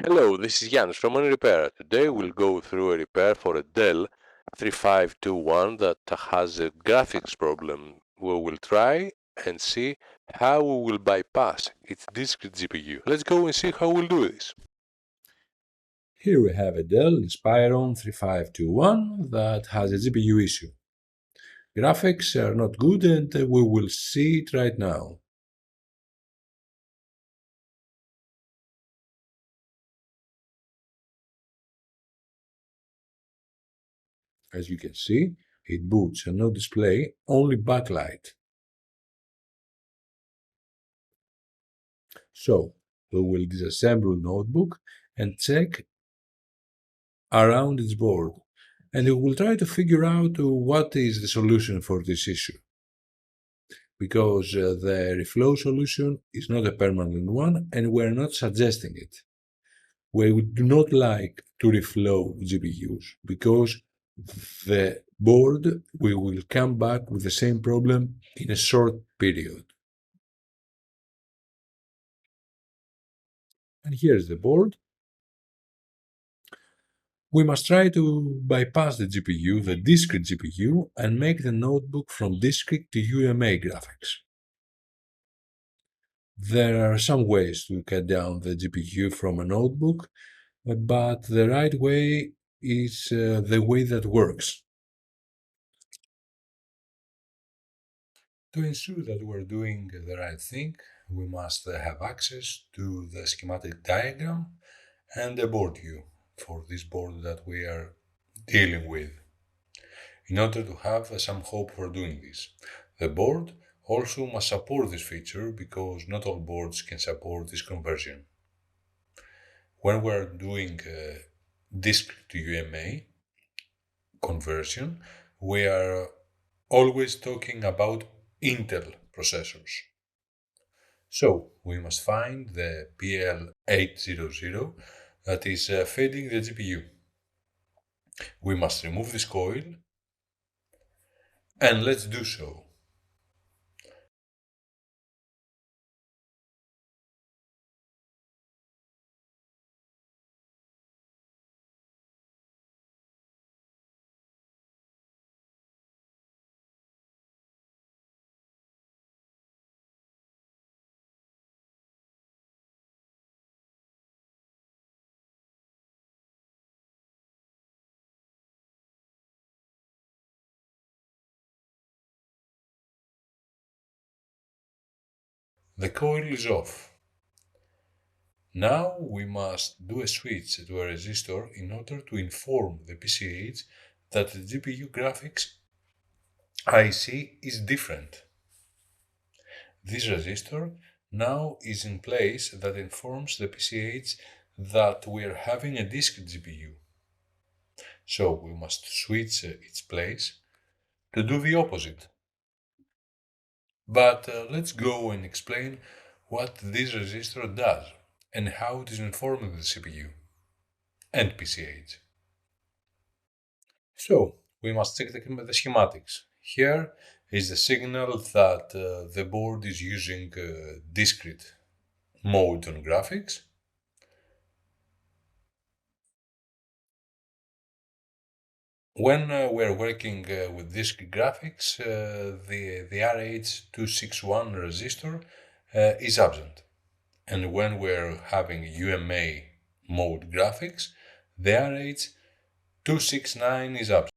Hello, this is Jan from Repair. Today we'll go through a repair for a Dell 3521 that has a graphics problem. We will try and see how we will bypass its discrete GPU. Let's go and see how we'll do this. Here we have a Dell Inspiron 3521 that has a GPU issue. Graphics are not good and we will see it right now. As you can see, it boots and no display, only backlight. So, we will disassemble notebook and check around its board. And we will try to figure out what is the solution for this issue. Because the reflow solution is not a permanent one and we're not suggesting it. We do not like to reflow GPUs because the board we will come back with the same problem in a short period. And here's the board. We must try to bypass the GPU, the discrete GPU, and make the notebook from discrete to UMA graphics. There are some ways to cut down the GPU from a notebook, but the right way is the way that works. To ensure that we're doing the right thing, we must have access to the schematic diagram and a board view for this board that we are dealing with, in order to have some hope for doing this. The board also must support this feature because not all boards can support this conversion. When we're doing discrete to UMA conversion, we are always talking about Intel processors. So we must find the PL800 that is feeding the GPU. We must remove this coil, and let's do so. The coil is off. Now we must do a switch to a resistor in order to inform the PCH that the GPU graphics IC is different. This resistor now is in place that informs the PCH that we are having a discrete GPU. So we must switch its place to do the opposite. But let's go and explain what this resistor does and how it is informing the CPU and PCH. So we must check the schematics. Here is the signal that the board is using discrete mode on graphics. When we're working with discrete graphics, the RH261 resistor is absent. And when we're having UMA mode graphics, the RH269 is absent.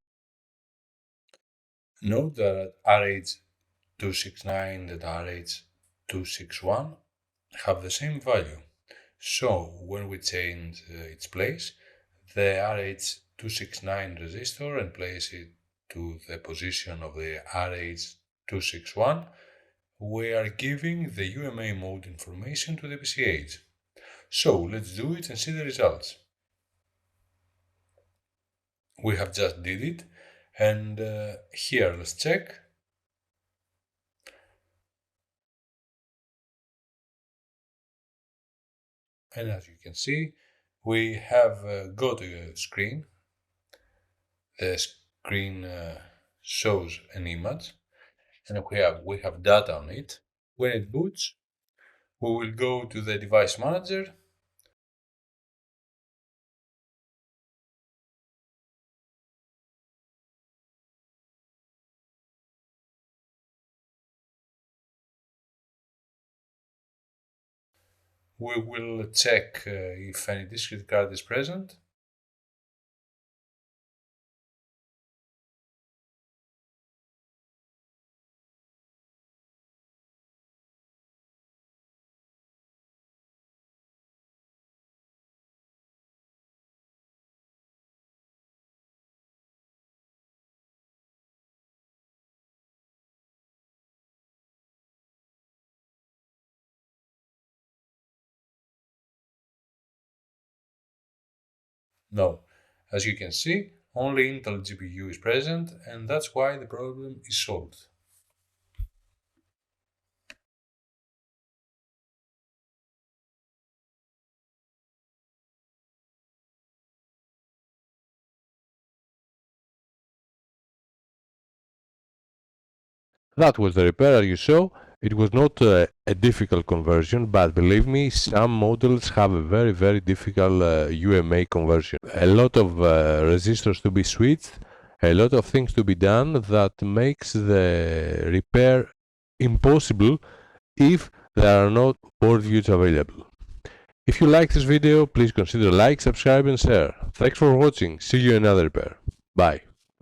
Note that RH269 and RH261 have the same value. So when we change its place, the RH269 resistor and place it to the position of the RH261, we are giving the UMA mode information to the PCH. So let's do it and see the results. We have just did it, and here let's check. And as you can see, we have got a screen. The screen shows an image, and we have data on it. When it boots, we will go to the device manager we will check if any discrete card is present. No, as you can see, only Intel GPU is present, and that's why the problem is solved. That was the repair you saw. It was not a difficult conversion, but believe me, some models have a very difficult UMA conversion. A lot of resistors to be switched, a lot of things to be done that makes the repair impossible if there are not board views available. If you like this video, please consider like, subscribe and share. Thanks for watching. See you in another repair. Bye.